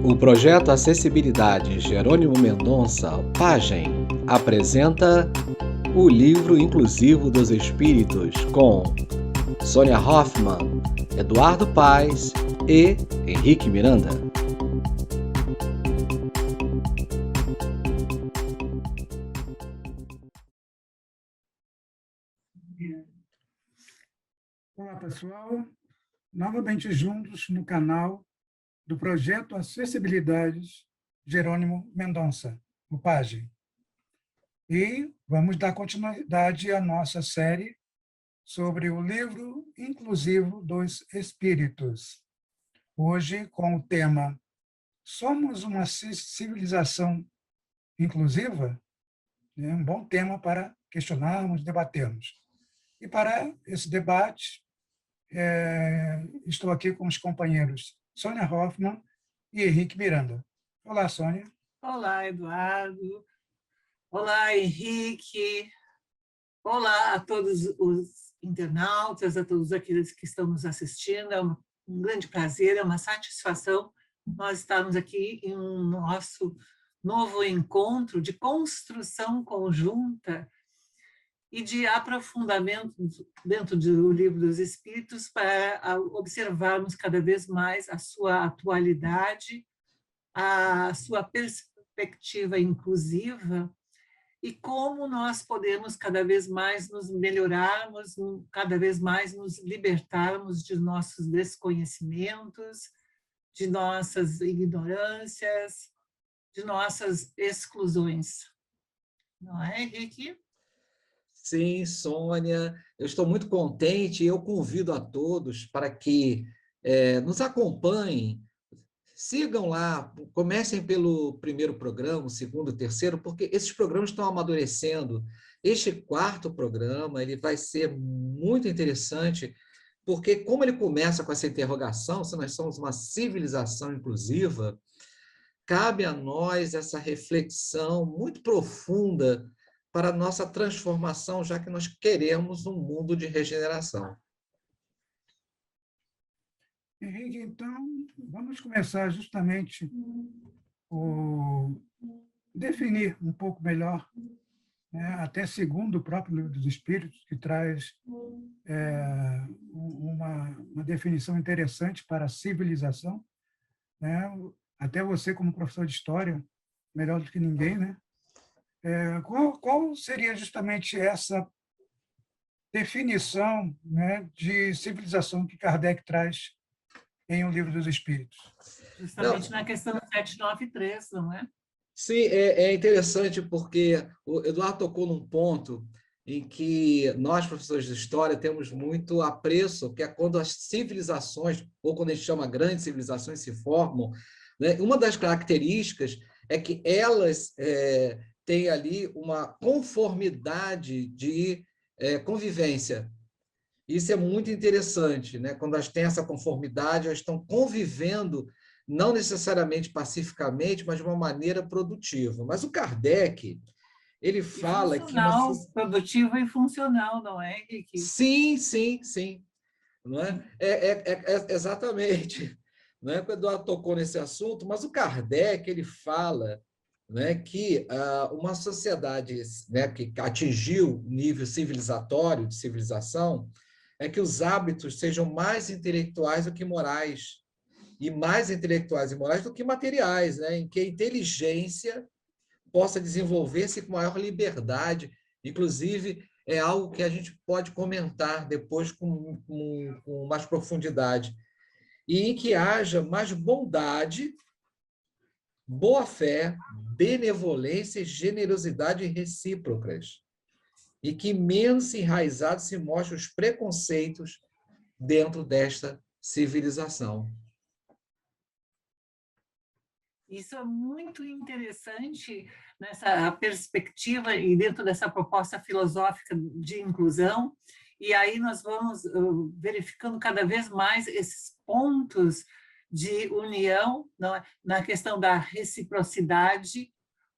O projeto Acessibilidade Jerônimo Mendonça, Pagem, apresenta o Livro Inclusivo dos Espíritos com Sônia Hoffmann, Eduardo Paes e Henrique Miranda. Olá, pessoal. Novamente juntos no canal do Projeto Acessibilidades Jerônimo Mendonça, o Pagem. E vamos dar continuidade à nossa série sobre o Livro Inclusivo dos Espíritos. Hoje com o tema Somos uma civilização inclusiva? É um bom tema para questionarmos, debatermos. E para esse debate, estou aqui com os companheiros Sônia Hoffmann e Henrique Miranda. Olá, Sônia. Olá, Eduardo. Olá, Henrique. Olá a todos os internautas, a todos aqueles que estão nos assistindo. É um grande prazer, é uma satisfação nós estarmos aqui em um nosso novo encontro de construção conjunta e de aprofundamento dentro do Livro dos Espíritos para observarmos cada vez mais a sua atualidade, a sua perspectiva inclusiva e como nós podemos cada vez mais nos melhorarmos, cada vez mais nos libertarmos de nossos desconhecimentos, de nossas ignorâncias, de nossas exclusões. Não é, Henrique? Sim, Sônia, eu estou muito contente e eu convido a todos para que nos acompanhem, sigam lá, comecem pelo primeiro programa, o segundo, o terceiro, porque esses programas estão amadurecendo. Este quarto programa ele vai ser muito interessante, porque como ele começa com essa interrogação, se nós somos uma civilização inclusiva, cabe a nós essa reflexão muito profunda para a nossa transformação, já que nós queremos um mundo de regeneração. Henrique, então, vamos começar justamente por definir um pouco melhor, né, até segundo o próprio Livro dos Espíritos, que traz uma definição interessante para a civilização, né? Até você, como professor de história, melhor do que ninguém, né? Qual seria justamente essa definição, né, de civilização que Kardec traz em O Livro dos Espíritos? Justamente na questão 793, não é? Sim, é interessante porque o Eduardo tocou num ponto em que nós, professores de história, temos muito apreço, que é quando as civilizações, ou quando a gente chama grandes civilizações, se formam, né? Uma das características é que elas têm ali uma conformidade de convivência. Isso é muito interessante, né? Quando elas têm essa conformidade, elas estão convivendo não necessariamente pacificamente, mas de uma maneira produtiva. Mas o Kardec, ele fala que... Produtiva e funcional, não é, Henrique? Sim, sim, sim. Não é? Exatamente. Não é que o Eduardo tocou nesse assunto, mas o Kardec, ele fala, né, que uma sociedade, né, que atingiu o nível civilizatório, de civilização, é que os hábitos sejam mais intelectuais do que morais, e mais intelectuais e morais do que materiais, né? Em que a inteligência possa desenvolver-se com maior liberdade. Inclusive, é algo que a gente pode comentar depois com mais profundidade. E em que haja mais bondade, boa-fé, benevolência e generosidade recíprocas. E que menos enraizados se mostrem os preconceitos dentro desta civilização. Isso é muito interessante nessa perspectiva e dentro dessa proposta filosófica de inclusão, e aí nós vamos verificando cada vez mais esses pontos de união na questão da reciprocidade,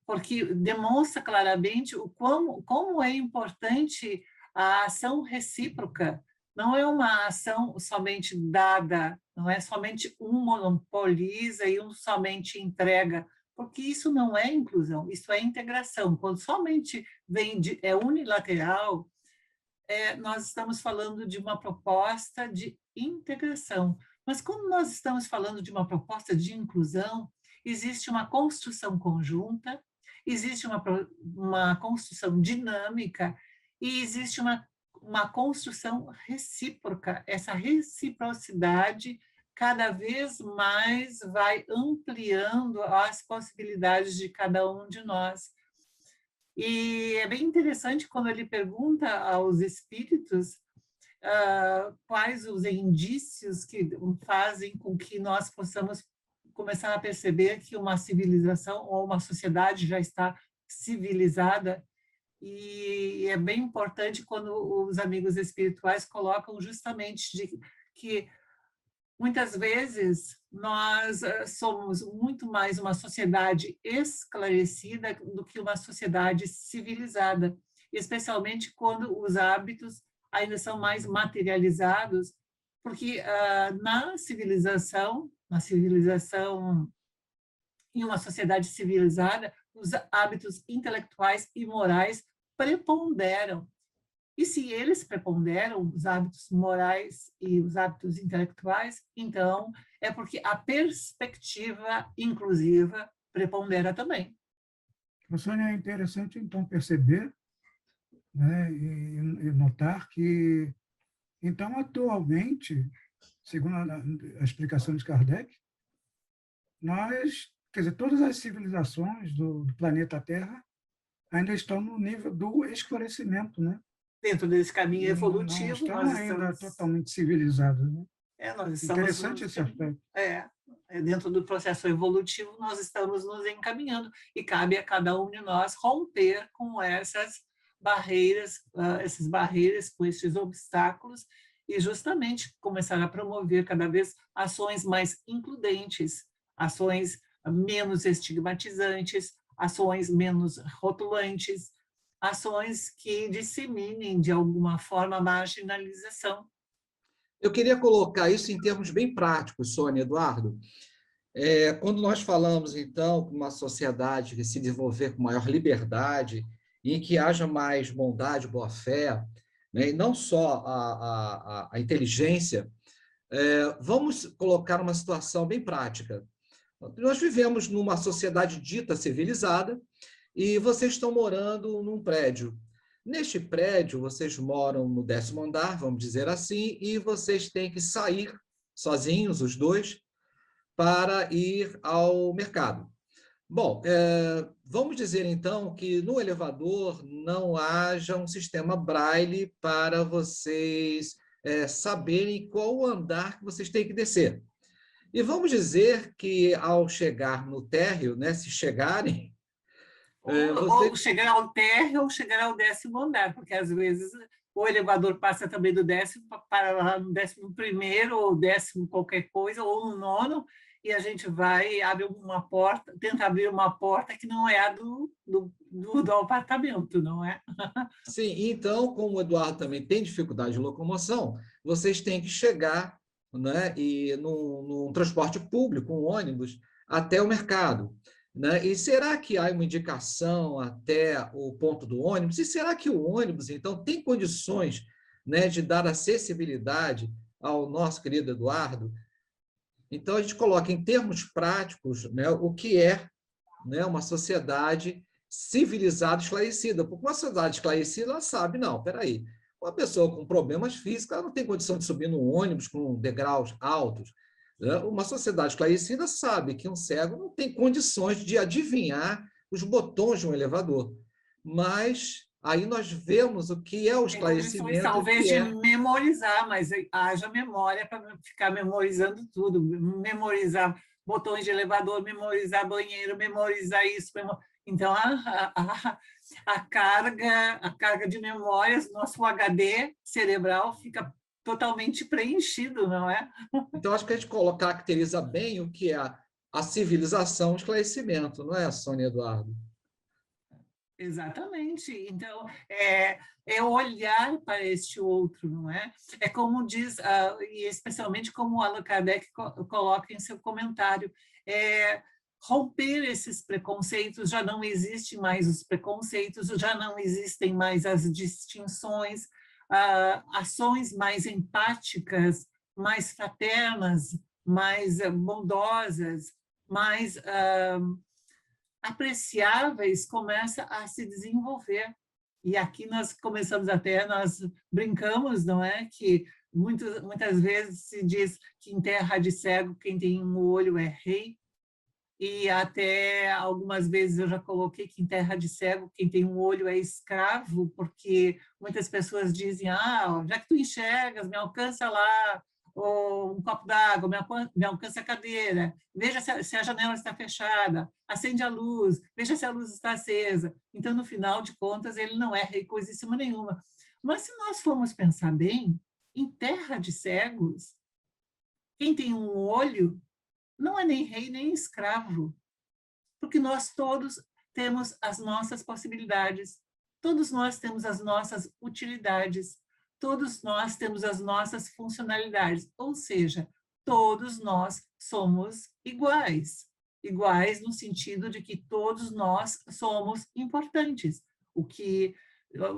porque demonstra claramente como é importante a ação recíproca, não é uma ação somente dada, não é somente um monopoliza e um somente entrega, porque isso não é inclusão, isso é integração. Quando somente é unilateral, nós estamos falando de uma proposta de integração. Mas quando nós estamos falando de uma proposta de inclusão, existe uma construção conjunta, existe uma construção dinâmica e existe uma construção recíproca. Essa reciprocidade cada vez mais vai ampliando as possibilidades de cada um de nós. E é bem interessante quando ele pergunta aos espíritos quais os indícios que fazem com que nós possamos começar a perceber que uma civilização ou uma sociedade já está civilizada. E é bem importante quando os amigos espirituais colocam justamente que muitas vezes nós somos muito mais uma sociedade esclarecida do que uma sociedade civilizada, especialmente quando os hábitos ainda são mais materializados, porque na civilização, em uma sociedade civilizada, os hábitos intelectuais e morais preponderam. E se eles preponderam, os hábitos morais e os hábitos intelectuais, então é porque a perspectiva inclusiva prepondera também. Sônia, é interessante, então, perceber, né, e notar que, então, atualmente, segundo a explicação de Kardec, nós, quer dizer, todas as civilizações do planeta Terra ainda estão no nível do esclarecimento, né? Dentro desse caminho evolutivo, não estamos ainda totalmente civilizados, né? Nós Interessante esse aspecto. Dentro do processo evolutivo, nós estamos nos encaminhando e cabe a cada um de nós romper com essas barreiras, com esses obstáculos e justamente começar a promover cada vez ações mais includentes, ações menos estigmatizantes, ações menos rotulantes, ações que disseminem, de alguma forma, a marginalização. Eu queria colocar isso em termos bem práticos, Sônia, Eduardo. Quando nós falamos, então, com uma sociedade que se desenvolver com maior liberdade e em que haja mais bondade, boa-fé, né, e não só a inteligência, vamos colocar uma situação bem prática. Nós vivemos numa sociedade dita civilizada e vocês estão morando num prédio. Neste prédio, vocês moram no 10º andar, vamos dizer assim, e vocês têm que sair sozinhos, os dois, para ir ao mercado. Bom, vamos dizer, então, que no elevador não haja um sistema braille para vocês saberem qual o andar que vocês têm que descer. E vamos dizer que, ao chegar no térreo, né, se chegarem... Ou chegar ao térreo ou chegar ao 10º andar, porque, às vezes, o elevador passa também do 10º para lá no 11º, ou 10º qualquer coisa, ou no 9º, e a gente vai, abre uma porta, tenta abrir uma porta que não é a do apartamento, não é? Sim, então, como o Eduardo também tem dificuldade de locomoção, vocês têm que chegar, né, num transporte público, um ônibus, até o mercado. Né? E será que há uma indicação até o ponto do ônibus? E será que o ônibus, então, tem condições, né, de dar acessibilidade ao nosso querido Eduardo? Então, a gente coloca em termos práticos, né, o que é, né, uma sociedade civilizada, esclarecida. Porque uma sociedade esclarecida, ela sabe, não, espera aí, uma pessoa com problemas físicos, ela não tem condição de subir no ônibus com degraus altos. Uma sociedade esclarecida sabe que um cego não tem condições de adivinhar os botões de um elevador. Mas aí nós vemos o que é o esclarecimento. Talvez de memorizar, mas haja memória para ficar memorizando tudo. Memorizar botões de elevador, memorizar banheiro, memorizar isso. Então, a carga de memórias, nosso HD cerebral fica totalmente preenchido, não é? Então, acho que a gente caracteriza bem o que é a civilização, o esclarecimento, não é, Sônia, Eduardo? Exatamente. Então, é olhar para este outro, não é? É como diz, e especialmente como o Allan Kardec coloca em seu comentário, romper esses preconceitos, já não existem mais os preconceitos, já não existem mais as distinções, ações mais empáticas, mais fraternas, mais bondosas, mais apreciáveis começa a se desenvolver. E aqui nós brincamos, não é? Que muitas vezes se diz que em terra de cego quem tem um olho é rei, e até algumas vezes eu já coloquei que em terra de cego quem tem um olho é escravo, porque muitas pessoas dizem, já que tu enxergas, me alcança lá um copo d'água, me alcança a cadeira, veja se a janela está fechada, acende a luz, veja se a luz está acesa. Então, no final de contas, ele não é rei coisíssima nenhuma. Mas se nós formos pensar bem, em terra de cegos, quem tem um olho não é nem rei nem escravo, porque nós todos temos as nossas possibilidades, todos nós temos as nossas utilidades, todos nós temos as nossas funcionalidades, ou seja, todos nós somos iguais, iguais no sentido de que todos nós somos importantes, o que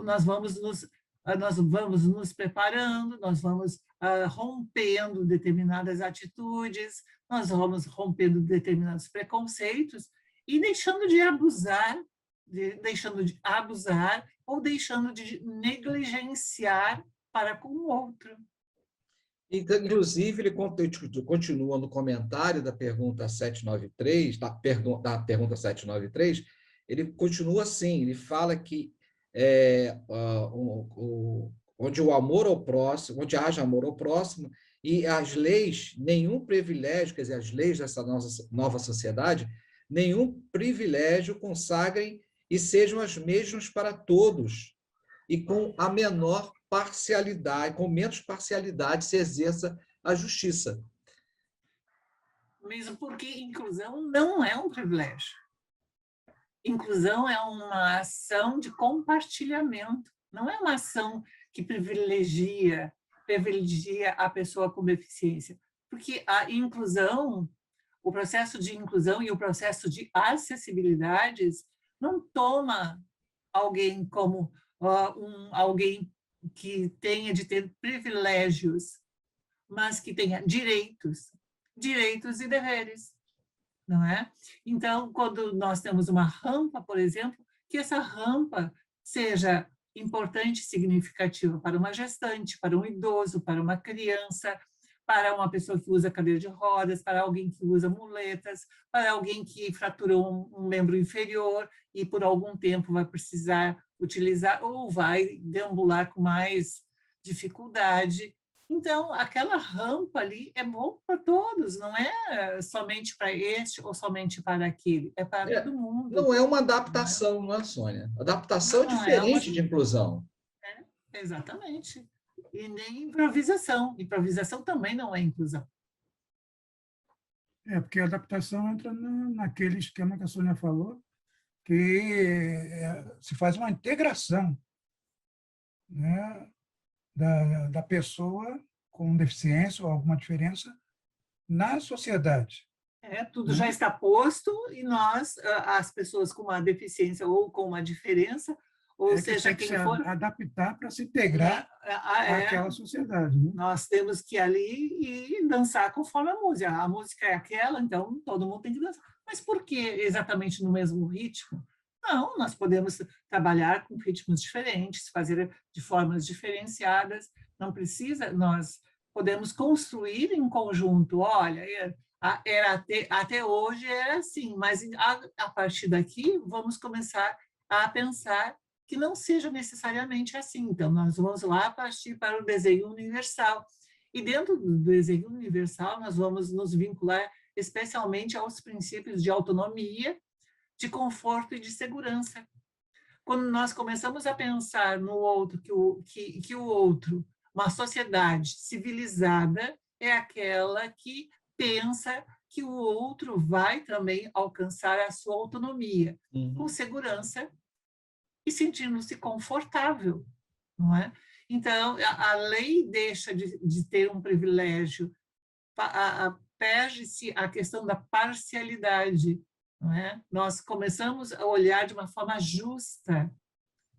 nós vamos nos preparando, nós vamos rompendo determinadas atitudes, nós vamos rompendo determinados preconceitos e deixando de abusar ou deixando de negligenciar para com o outro. Então, inclusive, ele continua no comentário da pergunta 793, da pergunta 793, ele continua assim, ele fala que onde o amor ao próximo, onde haja amor ao próximo, e as leis, nenhum privilégio, quer dizer, as leis dessa nossa nova sociedade, nenhum privilégio consagrem e sejam as mesmas para todos, e com a menor parcialidade, com menos parcialidade se exerça a justiça. Mesmo porque inclusão não é um privilégio. Inclusão é uma ação de compartilhamento, não é uma ação que privilegia a pessoa com deficiência, porque a inclusão, o processo de inclusão e o processo de acessibilidades não toma alguém como alguém que tenha de ter privilégios, mas que tenha direitos e deveres, não é? Então, quando nós temos uma rampa, por exemplo, que essa rampa seja importante e significativa para uma gestante, para um idoso, para uma criança, para uma pessoa que usa cadeira de rodas, para alguém que usa muletas, para alguém que fraturou um membro inferior e por algum tempo vai precisar utilizar ou vai deambular com mais dificuldade. Então, aquela rampa ali é bom para todos, não é somente para este ou somente para aquele, é para todo mundo. Não é uma adaptação, não é, Sônia? Adaptação é diferente de inclusão. Exatamente. E nem improvisação. Improvisação também não é inclusão. Porque a adaptação entra naquele esquema que a Sônia falou, que se faz uma integração, né, da pessoa com deficiência ou alguma diferença na sociedade. Tudo já está posto e nós, as pessoas com uma deficiência ou com uma diferença, ou seja, quem for... adaptar para se integrar àquela sociedade. Né? Nós temos que ir ali e dançar conforme a música. A música é aquela, então todo mundo tem que dançar. Mas por que exatamente no mesmo ritmo? Não, nós podemos trabalhar com ritmos diferentes, fazer de formas diferenciadas, não precisa, nós podemos construir em conjunto, olha, até hoje era assim, mas a partir daqui vamos começar a pensar que não seja necessariamente assim. Então, nós vamos lá partir para o desenho universal. E dentro do desenho universal, nós vamos nos vincular especialmente aos princípios de autonomia, de conforto e de segurança. Quando nós começamos a pensar no outro, que o outro, uma sociedade civilizada, é aquela que pensa que o outro vai também alcançar a sua autonomia, com segurança e sentindo-se confortável, não é? Então, a lei deixa de ter um privilégio, perde-se a questão da parcialidade, não é? Nós começamos a olhar de uma forma justa,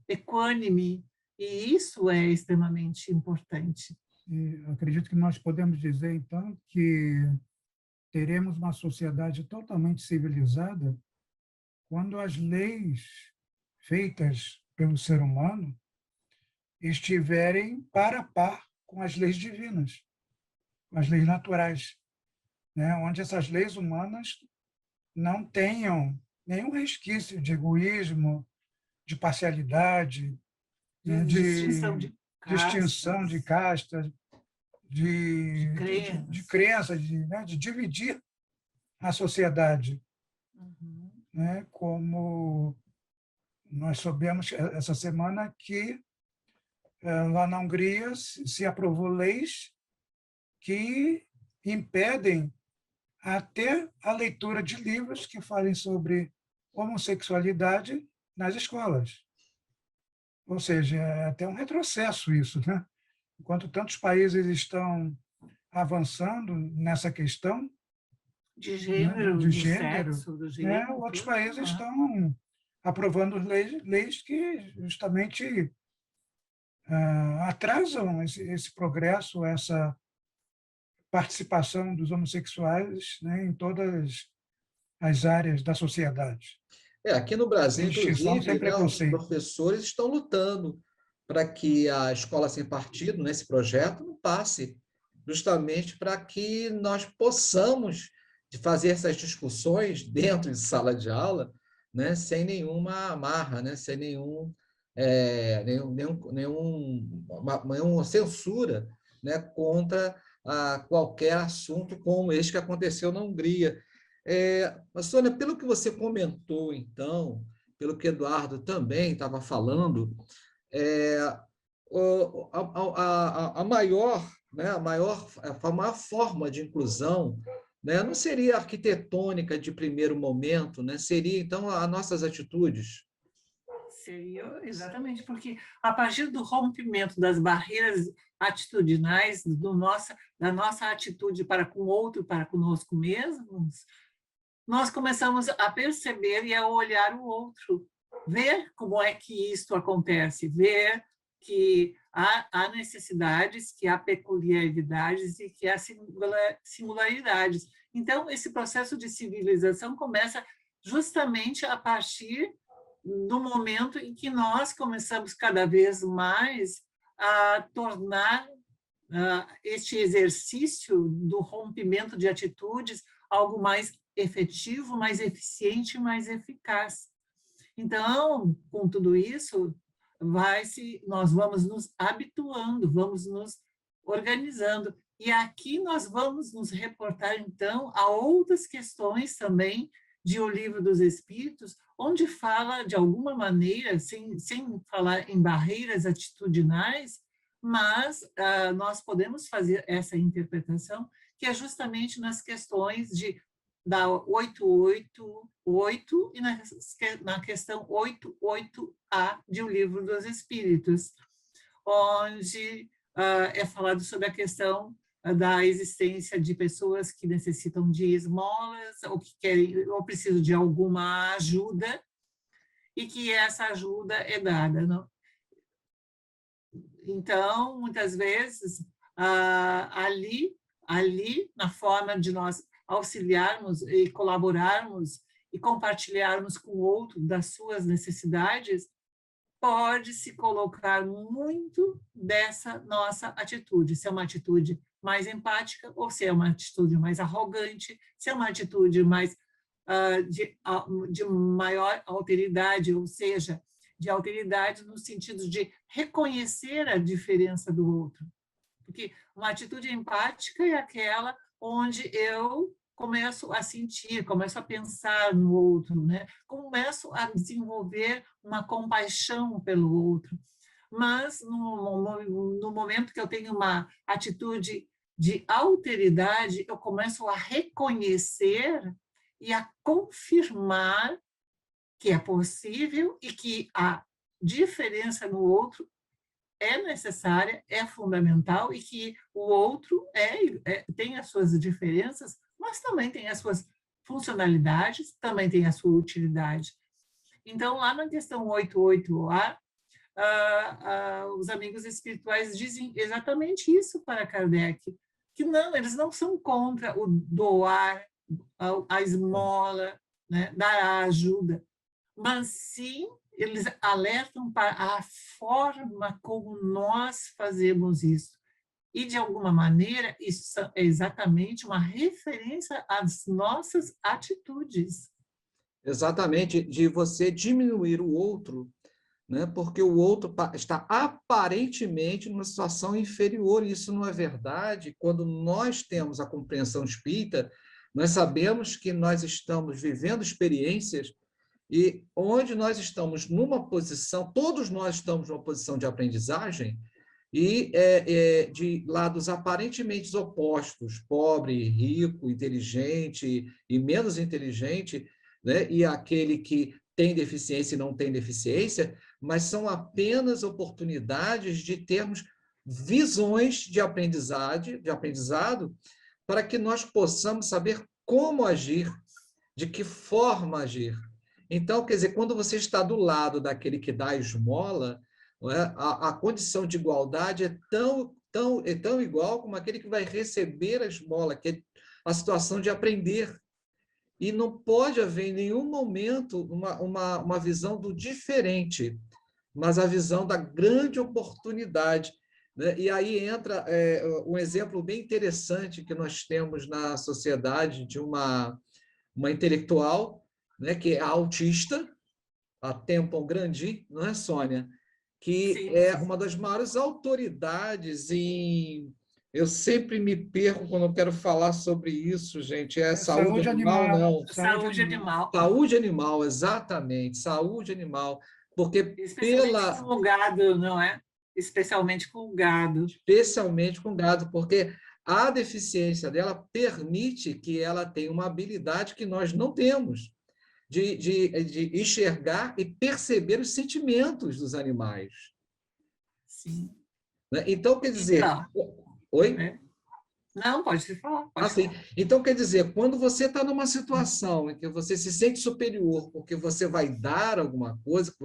equânime, e isso é extremamente importante. E acredito que nós podemos dizer, então, que teremos uma sociedade totalmente civilizada quando as leis feitas pelo ser humano estiverem par a par com as leis divinas, com as leis naturais, né? Onde essas leis humanas não tenham nenhum resquício de egoísmo, de parcialidade, né? Distinção de distinção de castas, de crença, né? De dividir a sociedade. Uhum. Né? Como nós soubemos essa semana que lá na Hungria se aprovou leis que impedem até a leitura de livros que falem sobre homossexualidade nas escolas. Ou seja, é até um retrocesso isso, né? Enquanto tantos países estão avançando nessa questão de gênero, né, do sexo, do gênero, né, outros tudo, países estão aprovando leis que justamente atrasam esse progresso, essa participação dos homossexuais, né, em todas as áreas da sociedade. Aqui no Brasil, Sem distinção, sem inclusive, né, os preconceito. professores estão lutando para que a escola sem partido, nesse projeto, não passe, justamente para que nós possamos fazer essas discussões dentro de sala de aula, né, sem nenhuma amarra, né, sem nenhuma censura, né, contra qualquer assunto como este que aconteceu na Hungria. Mas, Sônia, pelo que você comentou, então, pelo que Eduardo também estava falando, a maior, né, a maior forma de inclusão, né, não seria arquitetônica de primeiro momento, né, seria, então, as nossas atitudes. Seria, exatamente, porque a partir do rompimento das barreiras atitudinais, da nossa atitude para com o outro, para conosco mesmos, nós começamos a perceber e a olhar o outro, ver como é que isto acontece, ver que há necessidades, que há peculiaridades e que há singularidades. Então, esse processo de civilização começa justamente a partir do momento em que nós começamos cada vez mais a tornar este exercício do rompimento de atitudes algo mais efetivo, mais eficiente, mais eficaz. Então, com tudo isso, nós vamos nos habituando, vamos nos organizando. E aqui nós vamos nos reportar, então, a outras questões também de O Livro dos Espíritos, onde fala, de alguma maneira, sem falar em barreiras atitudinais, mas nós podemos fazer essa interpretação, que é justamente nas questões da 888 e na questão 88A de O Livro dos Espíritos, onde é falado sobre a questão da existência de pessoas que necessitam de esmolas ou que querem ou precisam de alguma ajuda e que essa ajuda é dada, não? Então, muitas vezes, ali, na forma de nós auxiliarmos e colaborarmos e compartilharmos com o outro das suas necessidades, pode se colocar muito dessa nossa atitude, se é uma atitude mais empática ou se é uma atitude mais arrogante, se é uma atitude mais de maior alteridade, ou seja, de alteridade no sentido de reconhecer a diferença do outro. Porque uma atitude empática é aquela onde eu começo a sentir, começo a pensar no outro, né? Começo a desenvolver uma compaixão pelo outro. Mas, no momento que eu tenho uma atitude de alteridade, eu começo a reconhecer e a confirmar que é possível e que há diferença no outro é necessária, é fundamental, e que o outro tem as suas diferenças, mas também tem as suas funcionalidades, também tem a sua utilidade. Então, lá na questão 88A, os amigos espirituais dizem exatamente isso para Kardec, que não, eles não são contra o doar, a esmola, né, dar a ajuda, mas sim eles alertam para a forma como nós fazemos isso. E, de alguma maneira, isso é exatamente uma referência às nossas atitudes. Exatamente, de você diminuir o outro, né? Porque o outro está aparentemente numa situação inferior, e isso não é verdade. Quando nós temos a compreensão espírita, nós sabemos que nós estamos vivendo experiências e onde nós estamos numa posição, todos nós estamos numa posição de aprendizagem, e de lados aparentemente opostos, pobre, rico, inteligente e menos inteligente, né? E aquele que tem deficiência e não tem deficiência, mas são apenas oportunidades de termos visões de aprendizado, para que nós possamos saber como agir, de que forma agir. Então, quer dizer, quando você está do lado daquele que dá esmola, não é? A condição de igualdade é tão igual como aquele que vai receber a esmola, que é a situação de aprender. E não pode haver em nenhum momento uma visão do diferente, mas a visão da grande oportunidade, né? E aí entra um exemplo bem interessante que nós temos na sociedade de uma intelectual, né, que é autista, a Temple Grandin, não é, Sônia? Que Sim. é uma das maiores autoridades em... Eu sempre me perco quando eu quero falar sobre isso, gente. É saúde animal, não. Saúde animal. Saúde animal, exatamente. Saúde animal. Porque especialmente com o gado, não é? Especialmente com o gado. Especialmente com o gado, porque a deficiência dela permite que ela tenha uma habilidade que nós não temos, de enxergar e perceber os sentimentos dos animais. Sim. Então, quer dizer... Oi? Não, pode falar. Pode falar. Então, quer dizer, quando você está numa situação em que você se sente superior porque você vai dar alguma coisa, que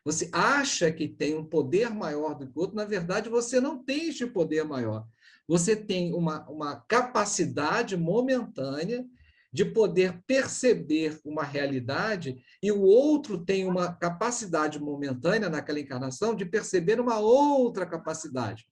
você acha que tem um poder maior do que o outro, na verdade, você não tem este poder maior. Você tem uma capacidade momentânea de poder perceber uma realidade, e o outro tem uma capacidade momentânea naquela encarnação de perceber uma outra capacidade.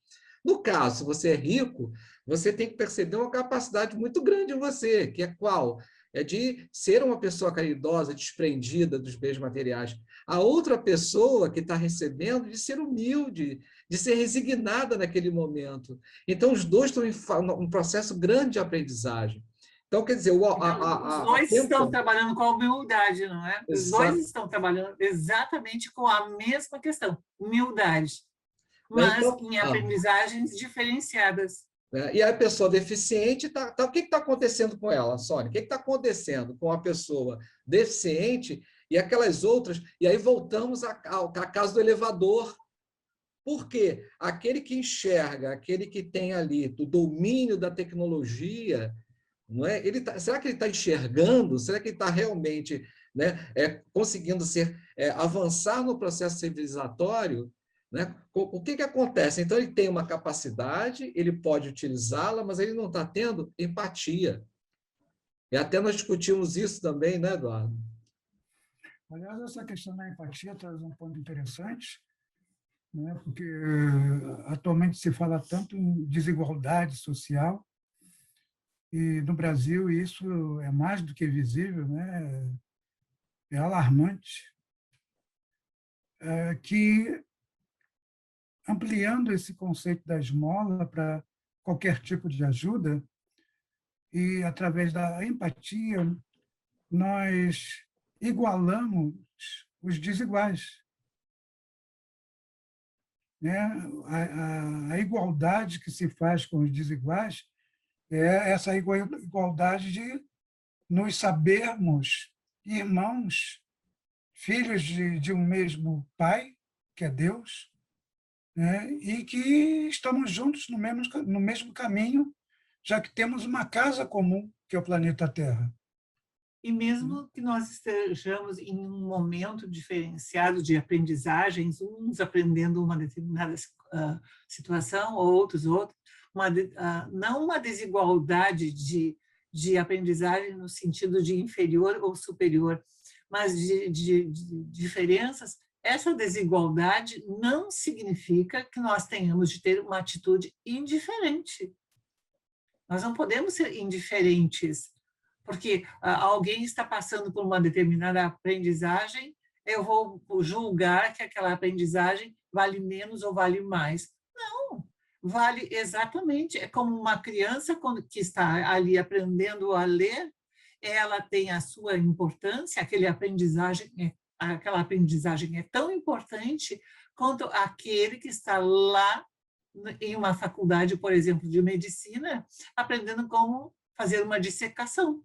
No caso, se você é rico, você tem que perceber uma capacidade muito grande em você, que é qual? É de ser uma pessoa caridosa, desprendida dos bens materiais. A outra pessoa que está recebendo, de ser humilde, de ser resignada naquele momento. Então, os dois estão em um processo grande de aprendizagem. Então, quer dizer, os dois estão trabalhando com a humildade, não é? Os dois estão trabalhando exatamente com a mesma questão, humildade, mas então, em aprendizagens diferenciadas. E a pessoa deficiente, o que está acontecendo com ela, Sônia? O que está acontecendo com a pessoa deficiente e aquelas outras? E aí voltamos ao caso do elevador. Por quê? Aquele que enxerga, aquele que tem ali o domínio da tecnologia, não é? Será que ele está enxergando? Será que ele está realmente, né, conseguindo avançar no processo civilizatório? Né? O que acontece? Então, ele tem uma capacidade, ele pode utilizá-la, mas ele não está tendo empatia. E até nós discutimos isso também, né, Eduardo? Aliás, essa questão da empatia traz um ponto interessante, né? Porque atualmente se fala tanto em desigualdade social, e no Brasil isso é mais do que visível, né? É alarmante, que ampliando esse conceito da esmola para qualquer tipo de ajuda, e através da empatia, nós igualamos os desiguais. Né? A igualdade que se faz com os desiguais é essa igualdade de nos sabermos irmãos, filhos de um mesmo pai, que é Deus, né? E que estamos juntos no mesmo caminho, já que temos uma casa comum, que é o planeta Terra. E mesmo que nós estejamos em um momento diferenciado de aprendizagens, uns aprendendo uma determinada situação, outros, não uma desigualdade de aprendizagem no sentido de inferior ou superior, mas de diferenças, essa desigualdade não significa que nós tenhamos de ter uma atitude indiferente. Nós não podemos ser indiferentes, porque alguém está passando por uma determinada aprendizagem, eu vou julgar que aquela aprendizagem vale menos ou vale mais. Não, vale exatamente. É como uma criança que está ali aprendendo a ler, ela tem a sua importância, aquela aprendizagem é tão importante quanto aquele que está lá em uma faculdade, por exemplo, de medicina, aprendendo como fazer uma dissecação.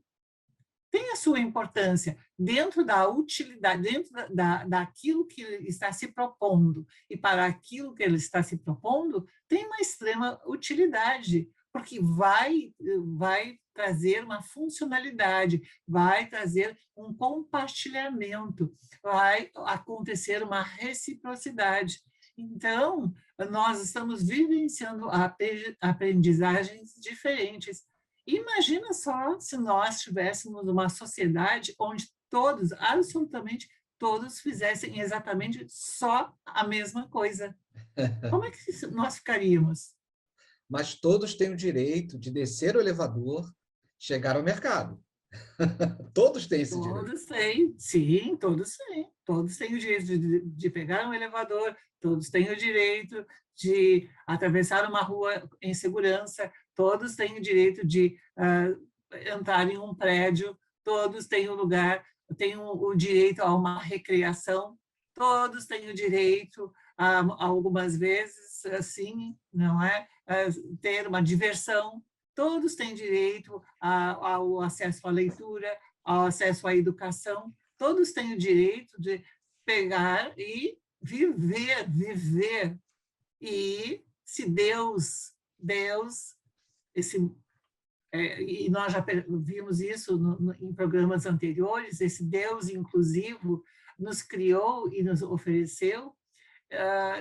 Tem a sua importância dentro da utilidade, dentro daquilo que ele está se propondo, e para aquilo que ele está se propondo, tem uma extrema utilidade, porque vai trazer uma funcionalidade, vai trazer um compartilhamento, vai acontecer uma reciprocidade. Então, nós estamos vivenciando aprendizagens diferentes. Imagina só se nós tivéssemos uma sociedade onde todos, absolutamente todos, fizessem exatamente só a mesma coisa. Como é que nós ficaríamos? Mas todos têm o direito de descer o elevador, chegar ao mercado. Todos têm esse direito. Todos têm, sim, todos têm. Todos têm o direito de pegar um elevador, todos têm o direito de atravessar uma rua em segurança, todos têm o direito de entrar em um prédio, todos têm o direito a uma recreação, todos têm o direito, algumas vezes, assim, não é? Ter uma diversão, todos têm direito ao acesso à leitura, ao acesso à educação, todos têm o direito de pegar e viver. E se Deus, e nós já vimos isso em programas anteriores, esse Deus inclusivo nos criou e nos ofereceu,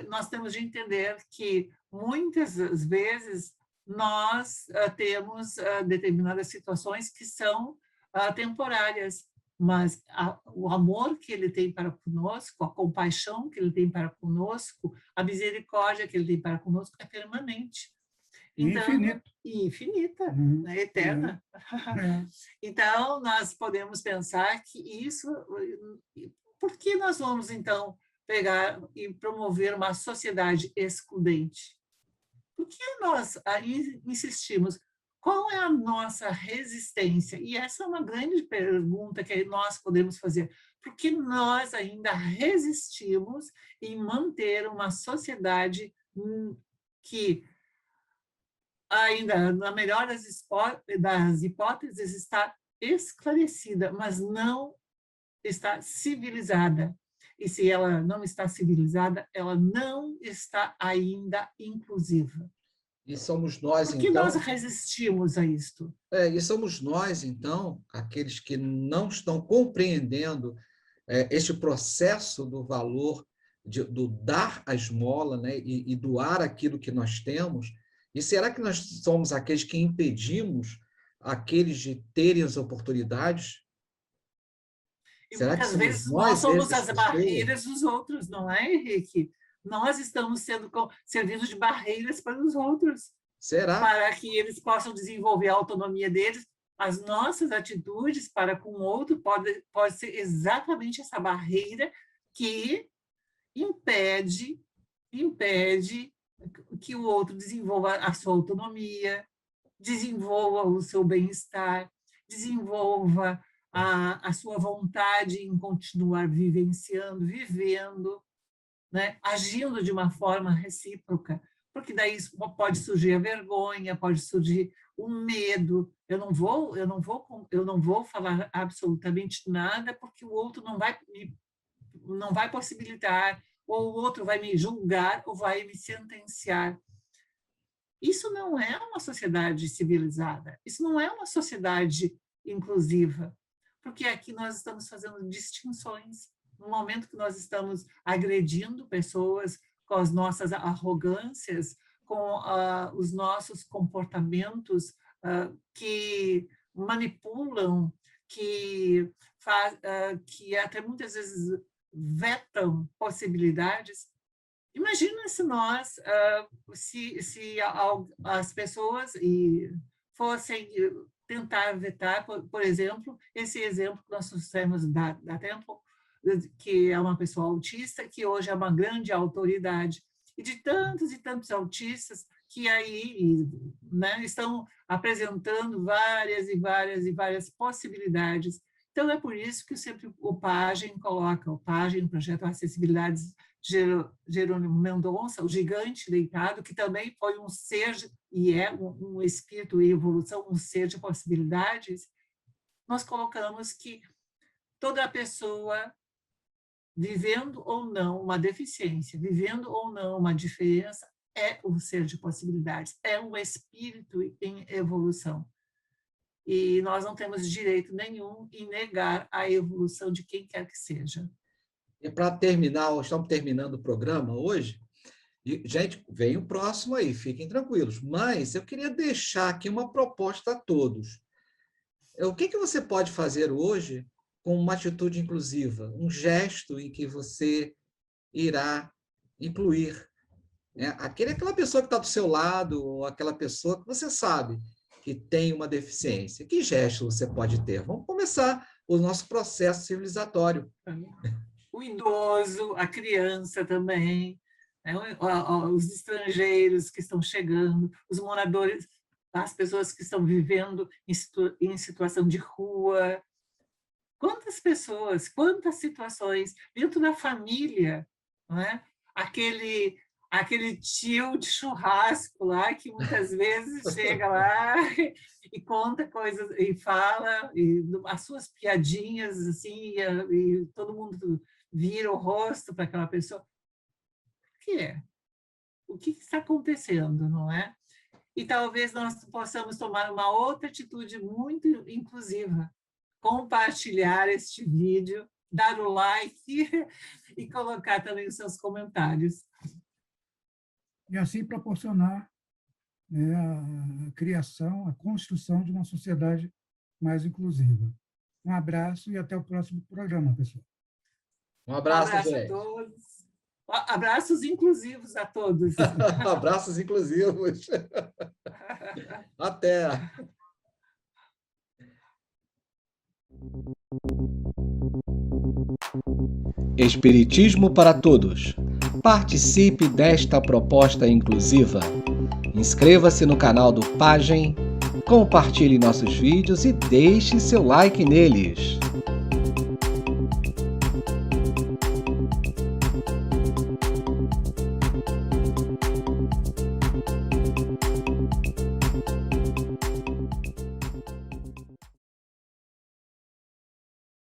nós temos de entender que muitas vezes nós temos determinadas situações que são temporárias, mas o amor que ele tem para conosco, a compaixão que ele tem para conosco, a misericórdia que ele tem para conosco é permanente. Então, infinita, né, eterna. Então, nós podemos pensar que isso... Por que nós vamos, então, pegar e promover uma sociedade excludente? Por que nós insistimos? Qual é a nossa resistência? E essa é uma grande pergunta que nós podemos fazer. Por que nós ainda resistimos em manter uma sociedade que ainda, na melhor das hipóteses, está esclarecida, mas não está civilizada? E se ela não está civilizada, ela não está ainda inclusiva. E somos nós, Por que então... nós resistimos a isto? E somos nós, então, aqueles que não estão compreendendo este processo do valor, do dar a esmola, né, e doar aquilo que nós temos. E será que nós somos aqueles que impedimos aqueles de terem as oportunidades? E muitas vezes nós somos as barreiras dos outros, não é, Henrique? Nós estamos sendo servidos de barreiras para os outros. Será? Para que eles possam desenvolver a autonomia deles. As nossas atitudes para com o outro pode ser exatamente essa barreira que impede que o outro desenvolva a sua autonomia, desenvolva o seu bem-estar, desenvolva a sua vontade em continuar vivenciando, vivendo, né? Agindo de uma forma recíproca, porque daí pode surgir a vergonha, pode surgir o medo. Eu não vou falar absolutamente nada, porque o outro não vai possibilitar, ou o outro vai me julgar ou vai me sentenciar. Isso não é uma sociedade civilizada, isso não é uma sociedade inclusiva, porque aqui nós estamos fazendo distinções, no momento que nós estamos agredindo pessoas com as nossas arrogâncias, com os nossos comportamentos que manipulam, que até muitas vezes vetam possibilidades. Imagina se nós, se as pessoas fossem tentar vetar, por exemplo, esse exemplo que nós trouxemos da Temple, que é uma pessoa autista, que hoje é uma grande autoridade, e de tantos autistas que aí, né, estão apresentando várias possibilidades. Então, é por isso que sempre o Pagem coloca, o Pagem, o Projeto Acessibilidades Jerônimo Mendonça, o gigante deitado, que também foi um ser, e é um espírito em evolução, um ser de possibilidades. Nós colocamos que toda pessoa, vivendo ou não uma deficiência, vivendo ou não uma diferença, é um ser de possibilidades, é um espírito em evolução. E nós não temos direito nenhum em negar a evolução de quem quer que seja. E para terminar, estamos terminando o programa hoje, e, gente, vem o próximo aí, fiquem tranquilos, mas eu queria deixar aqui uma proposta a todos. O que você pode fazer hoje com uma atitude inclusiva, um gesto em que você irá incluir, né? Aquela pessoa que está do seu lado, ou aquela pessoa que você sabe que tem uma deficiência. Que gesto você pode ter? Vamos começar o nosso processo civilizatório. O idoso, a criança também, né? Os estrangeiros que estão chegando, os moradores, as pessoas que estão vivendo em situação de rua. Quantas pessoas, quantas situações dentro da família, não é? Aquele tio de churrasco lá que muitas vezes chega lá e conta coisas e fala e as suas piadinhas assim e todo mundo vira o rosto para aquela pessoa. O que é? O que está acontecendo, não é? E talvez nós possamos tomar uma outra atitude muito inclusiva, compartilhar este vídeo, dar o like e colocar também os seus comentários. E assim proporcionar, né, a criação, a construção de uma sociedade mais inclusiva. Um abraço e até o próximo programa, pessoal. Um abraço a gente. todos. Abraços inclusivos a todos. Abraços inclusivos. Até. Espiritismo para todos. Participe desta proposta inclusiva. Inscreva-se no canal do Pagem, compartilhe nossos vídeos e deixe seu like neles.